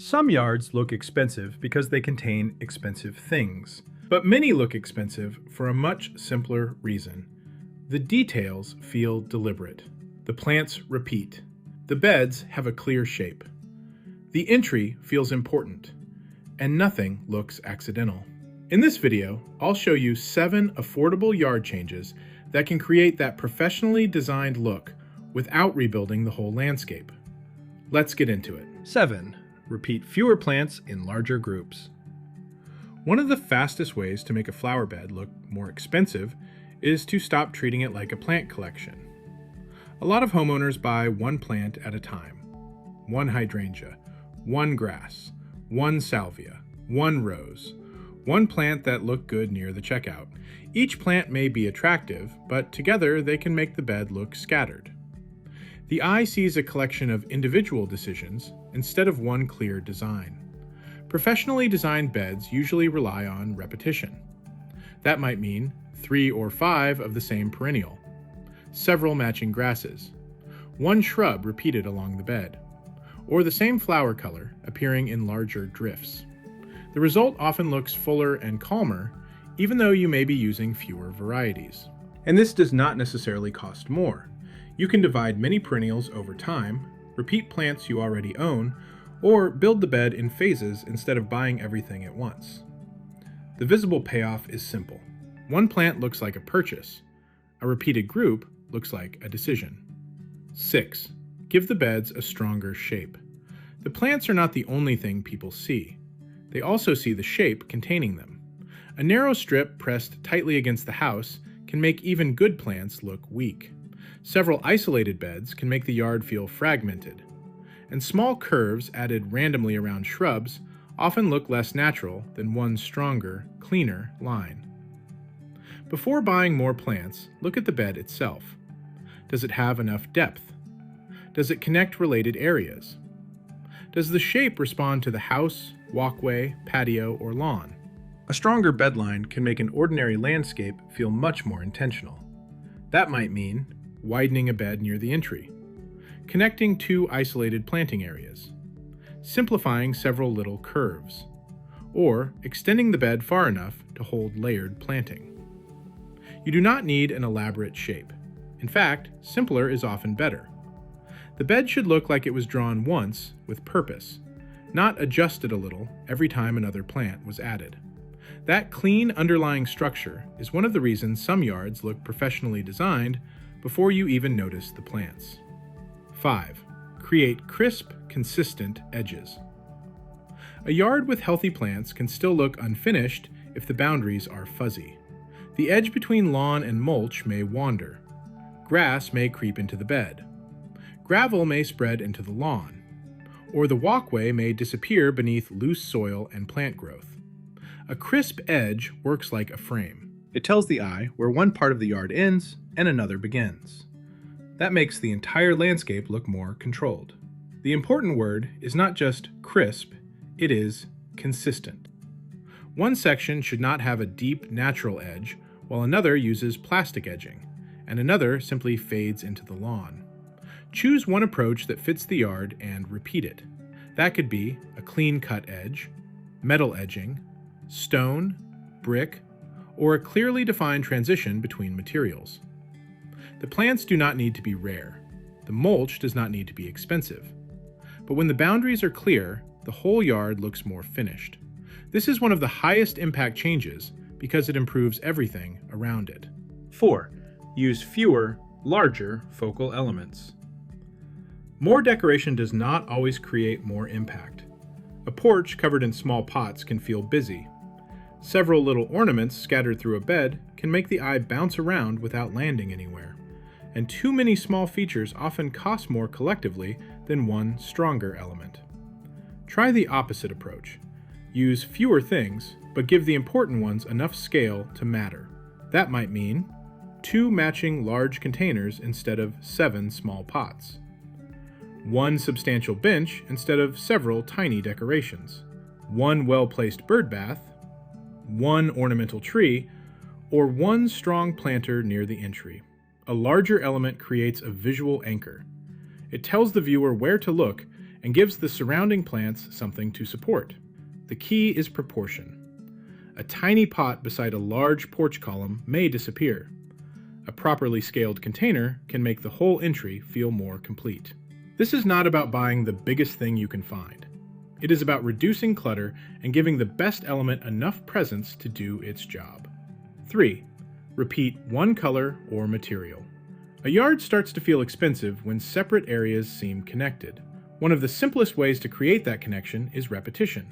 Some yards look expensive because they contain expensive things, but many look expensive for a much simpler reason. The details feel deliberate. The plants repeat. The beds have a clear shape. The entry feels important, and nothing looks accidental. In this video, I'll show you 7 affordable yard changes that can create that professionally designed look without rebuilding the whole landscape. Let's get into it. 7. Repeat fewer plants in larger groups. One of the fastest ways to make a flower bed look more expensive is to stop treating it like a plant collection. A lot of homeowners buy one plant at a time. One hydrangea, one grass, one salvia, one rose, one plant that looked good near the checkout. Each plant may be attractive, but together they can make the bed look scattered. The eye sees a collection of individual decisions instead of one clear design. Professionally designed beds usually rely on repetition. That might mean 3 or 5 of the same perennial, several matching grasses, one shrub repeated along the bed, or the same flower color appearing in larger drifts. The result often looks fuller and calmer, even though you may be using fewer varieties. And this does not necessarily cost more. You can divide many perennials over time, repeat plants you already own, or build the bed in phases instead of buying everything at once. The visible payoff is simple. One plant looks like a purchase. A repeated group looks like a decision. 6. Give the beds a stronger shape. The plants are not the only thing people see. They also see the shape containing them. A narrow strip pressed tightly against the house can make even good plants look weak. Several isolated beds can make the yard feel fragmented. And small curves added randomly around shrubs often look less natural than one stronger, cleaner line. Before buying more plants, look at the bed itself. Does it have enough depth? Does it connect related areas? Does the shape respond to the house, walkway, patio, or lawn? A stronger bedline can make an ordinary landscape feel much more intentional. That might mean widening a bed near the entry, connecting 2 isolated planting areas, simplifying several little curves, or extending the bed far enough to hold layered planting. You do not need an elaborate shape. In fact, simpler is often better. The bed should look like it was drawn once with purpose, not adjusted a little every time another plant was added. That clean underlying structure is one of the reasons some yards look professionally designed before you even notice the plants. 5. Create crisp, consistent edges. A yard with healthy plants can still look unfinished if the boundaries are fuzzy. The edge between lawn and mulch may wander. Grass may creep into the bed. Gravel may spread into the lawn. Or the walkway may disappear beneath loose soil and plant growth. A crisp edge works like a frame. It tells the eye where one part of the yard ends and another begins. That makes the entire landscape look more controlled. The important word is not just crisp, it is consistent. One section should not have a deep, natural edge, while another uses plastic edging, and another simply fades into the lawn. Choose one approach that fits the yard and repeat it. That could be a clean-cut edge, metal edging, stone, brick, or a clearly defined transition between materials. The plants do not need to be rare. The mulch does not need to be expensive. But when the boundaries are clear, the whole yard looks more finished. This is one of the highest impact changes because it improves everything around it. 4. Use fewer, larger focal elements. More decoration does not always create more impact. A porch covered in small pots can feel busy. Several little ornaments scattered through a bed can make the eye bounce around without landing anywhere. And too many small features often cost more collectively than one stronger element. Try the opposite approach. Use fewer things, but give the important ones enough scale to matter. That might mean 2 matching large containers instead of 7 small pots. 1 substantial bench instead of several tiny decorations. 1 well-placed bird bath, 1 ornamental tree, or 1 strong planter near the entry. A larger element creates a visual anchor. It tells the viewer where to look and gives the surrounding plants something to support. The key is proportion. A tiny pot beside a large porch column may disappear. A properly scaled container can make the whole entry feel more complete. This is not about buying the biggest thing you can find. It is about reducing clutter and giving the best element enough presence to do its job. 3. Repeat one color or material. A yard starts to feel expensive when separate areas seem connected. One of the simplest ways to create that connection is repetition.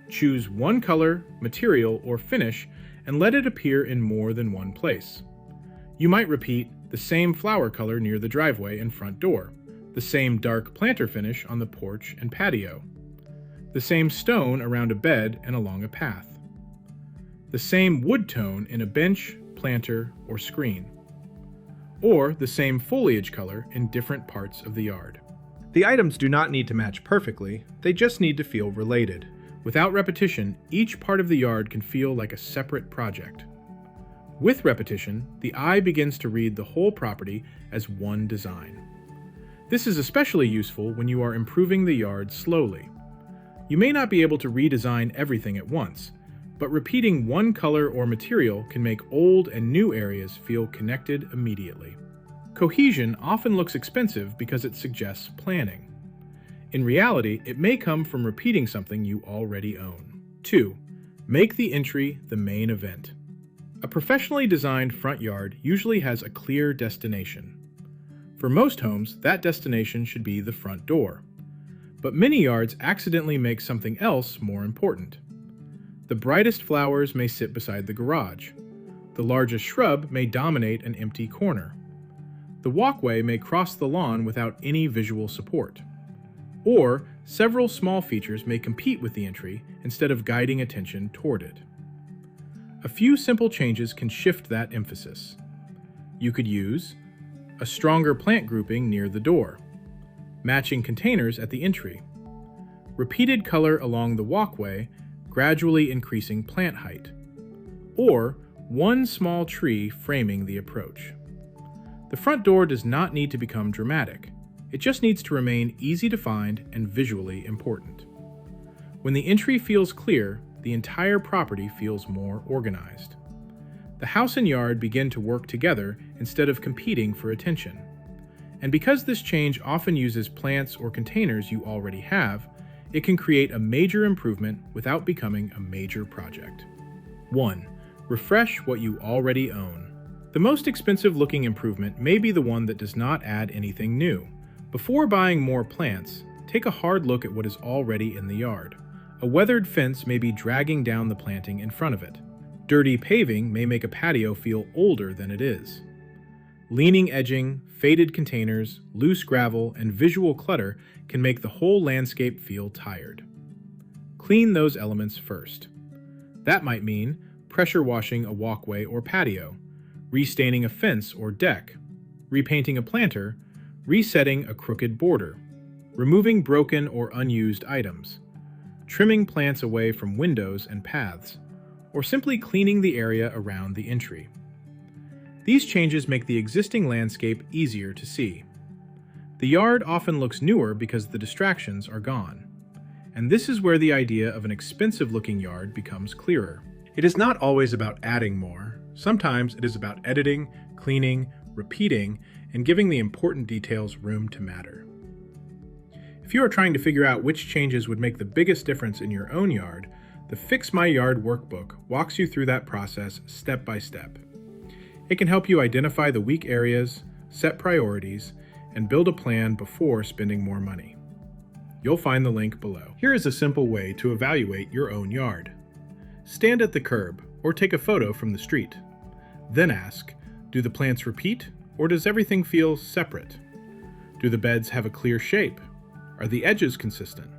Choose one color, material, or finish and let it appear in more than one place. You might repeat the same flower color near the driveway and front door, the same dark planter finish on the porch and patio, the same stone around a bed and along a path, the same wood tone in a bench, planter, or screen, or the same foliage color in different parts of the yard. The items do not need to match perfectly, they just need to feel related. Without repetition, each part of the yard can feel like a separate project. With repetition, the eye begins to read the whole property as one design. This is especially useful when you are improving the yard slowly. You may not be able to redesign everything at once, but repeating one color or material can make old and new areas feel connected immediately. Cohesion often looks expensive because it suggests planning. In reality, it may come from repeating something you already own. 2. Make the entry the main event. A professionally designed front yard usually has a clear destination. For most homes, that destination should be the front door. But many yards accidentally make something else more important. The brightest flowers may sit beside the garage. The largest shrub may dominate an empty corner. The walkway may cross the lawn without any visual support. Or several small features may compete with the entry instead of guiding attention toward it. A few simple changes can shift that emphasis. You could use a stronger plant grouping near the door, matching containers at the entry, repeated color along the walkway, gradually increasing plant height, or one small tree framing the approach. The front door does not need to become dramatic. It just needs to remain easy to find and visually important. When the entry feels clear, the entire property feels more organized. The house and yard begin to work together instead of competing for attention. And because this change often uses plants or containers you already have, it can create a major improvement without becoming a major project. 1. Refresh what you already own. The most expensive looking improvement may be the one that does not add anything new. Before buying more plants, take a hard look at what is already in the yard. A weathered fence may be dragging down the planting in front of it. Dirty paving may make a patio feel older than it is. Leaning edging, faded containers, loose gravel, and visual clutter can make the whole landscape feel tired. Clean those elements first. That might mean pressure washing a walkway or patio, restaining a fence or deck, repainting a planter, resetting a crooked border, removing broken or unused items, trimming plants away from windows and paths, or simply cleaning the area around the entry. These changes make the existing landscape easier to see. The yard often looks newer because the distractions are gone. And this is where the idea of an expensive-looking yard becomes clearer. It is not always about adding more. Sometimes it is about editing, cleaning, repeating, and giving the important details room to matter. If you are trying to figure out which changes would make the biggest difference in your own yard, the Fix My Yard workbook walks you through that process step by step. It can help you identify the weak areas, set priorities, and build a plan before spending more money. You'll find the link below. Here is a simple way to evaluate your own yard. Stand at the curb or take a photo from the street. Then ask, do the plants repeat or does everything feel separate? Do the beds have a clear shape? Are the edges consistent?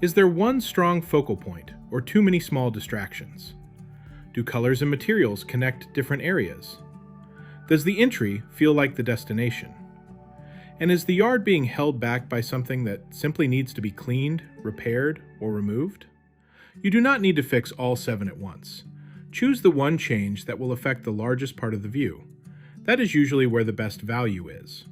Is there one strong focal point or too many small distractions? Do colors and materials connect different areas? Does the entry feel like the destination? And is the yard being held back by something that simply needs to be cleaned, repaired, or removed? You do not need to fix all 7 at once. Choose the one change that will affect the largest part of the view. That is usually where the best value is.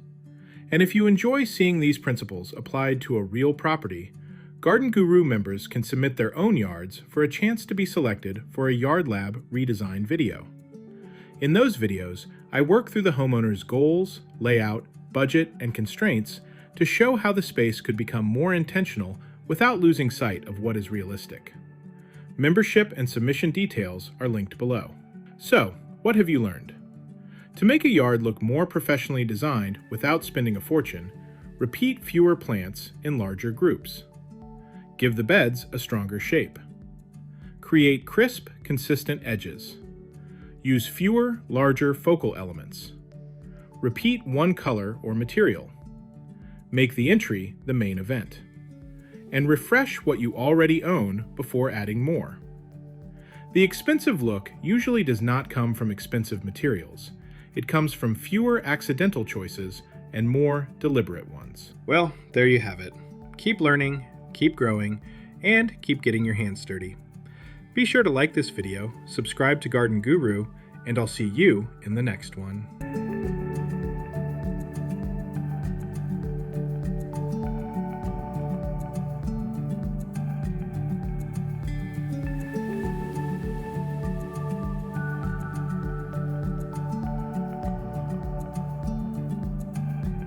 And if you enjoy seeing these principles applied to a real property, Garden Guru members can submit their own yards for a chance to be selected for a Yard Lab redesign video. In those videos, I work through the homeowner's goals, layout, budget, and constraints to show how the space could become more intentional without losing sight of what is realistic. Membership and submission details are linked below. So, what have you learned? To make a yard look more professionally designed without spending a fortune, repeat fewer plants in larger groups. Give the beds a stronger shape. Create crisp, consistent edges. Use fewer, larger focal elements. Repeat one color or material. Make the entry the main event. And refresh what you already own before adding more. The expensive look usually does not come from expensive materials. It comes from fewer accidental choices and more deliberate ones. Well, there you have it. Keep learning, keep growing, and keep getting your hands dirty. Be sure to like this video, subscribe to Garden Guru, and I'll see you in the next one.